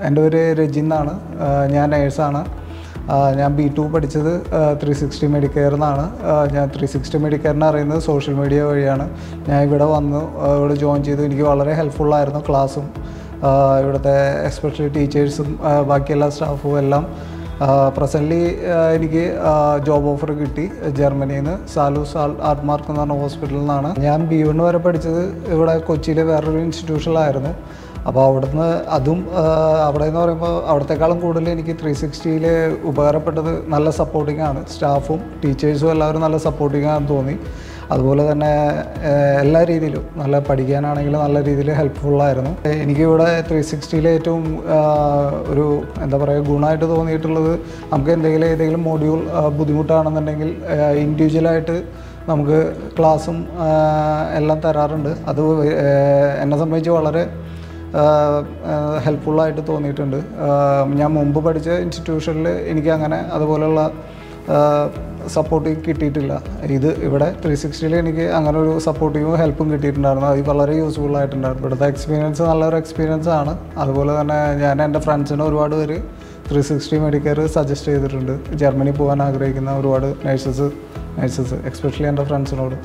എൻ്റെ പേര് രജിൻ എന്നാണ്. ഞാൻ നേഴ്സാണ്. ഞാൻ B2 പഠിച്ചത് 360 മെഡിക്കെയർ എന്നാണ്. ഞാൻ 360 മെഡിക്കെയറിനെ അറിയുന്നത് സോഷ്യൽ മീഡിയ വഴിയാണ്. ഞാൻ ഇവിടെ വന്നു, ഇവിടെ ജോയിൻ ചെയ്തു. എനിക്ക് വളരെ ഹെൽപ്ഫുള്ളായിരുന്നു ക്ലാസ്സും ഇവിടുത്തെ എസ്പെഷ്യലി ടീച്ചേഴ്സും ബാക്കി എല്ലാ സ്റ്റാഫും എല്ലാം. പ്രസൻ്റ്ലി എനിക്ക് ജോബ് ഓഫർ കിട്ടി ജർമ്മനിയിൽ നിന്ന്, സാലൂസ് ആർട്ട്മാർക്ക് എന്ന് പറഞ്ഞ ഹോസ്പിറ്റലിൽ നിന്നാണ്. ഞാൻ B1 വരെ പഠിച്ചത് ഇവിടെ കൊച്ചിയിലെ വേറൊരു ഇൻസ്റ്റിറ്റ്യൂഷനിലായിരുന്നു. അപ്പോൾ അവിടുന്ന് അതും അവിടെ എന്ന് പറയുമ്പോൾ അവിടത്തെക്കാളും കൂടുതൽ എനിക്ക് 360യിൽ ഉപകാരപ്പെട്ടത് നല്ല സപ്പോർട്ടിംഗ് ആണ്. സ്റ്റാഫും ടീച്ചേഴ്സും എല്ലാവരും നല്ല സപ്പോർട്ടിംഗ് ആണെന്ന് തോന്നി. അതുപോലെ തന്നെ എല്ലാ രീതിയിലും നല്ല പഠിക്കാനാണെങ്കിലും നല്ല രീതിയിൽ ഹെൽപ്ഫുള്ളായിരുന്നു. എനിക്കിവിടെ 360യിൽ ഏറ്റവും ഒരു എന്താ പറയുക ഗുണമായിട്ട് തോന്നിയിട്ടുള്ളത്, നമുക്ക് ഏതെങ്കിലും മോഡ്യൂൾ ബുദ്ധിമുട്ടാണെന്നുണ്ടെങ്കിൽ ഇൻഡിവിജ്വലായിട്ട് നമുക്ക് ക്ലാസ്സും എല്ലാം തരാറുണ്ട്. അത് എന്നെ സംബന്ധിച്ച് വളരെ ഹെൽപ്ഫുള്ളായിട്ട് തോന്നിയിട്ടുണ്ട്. ഞാൻ മുമ്പ് പഠിച്ച ഇൻസ്റ്റിറ്റ്യൂഷനിൽ എനിക്ക് അങ്ങനെ അതുപോലെയുള്ള സപ്പോർട്ടിങ് കിട്ടിയിട്ടില്ല. ഇവിടെ 360യിൽ എനിക്ക് അങ്ങനെ ഒരു സപ്പോർട്ടീവും ഹെൽപ്പും കിട്ടിയിട്ടുണ്ടായിരുന്നു. അത് വളരെ യൂസ്ഫുൾ ആയിട്ടുണ്ടായിരുന്നു. ഇവിടുത്തെ എക്സ്പീരിയൻസ് നല്ലൊരു എക്സ്പീരിയൻസ് ആണ്. അതുപോലെ തന്നെ ഞാൻ എൻ്റെ ഫ്രണ്ട്സിന് ഒരുപാട് പേര് 360 മെഡിക്കെയർ സജസ്റ്റ് ചെയ്തിട്ടുണ്ട്. ജർമ്മനി പോകാൻ ആഗ്രഹിക്കുന്ന ഒരുപാട് നേഴ്സസ് എസ്പെഷ്യലി എൻ്റെ ഫ്രണ്ട്സിനോട്.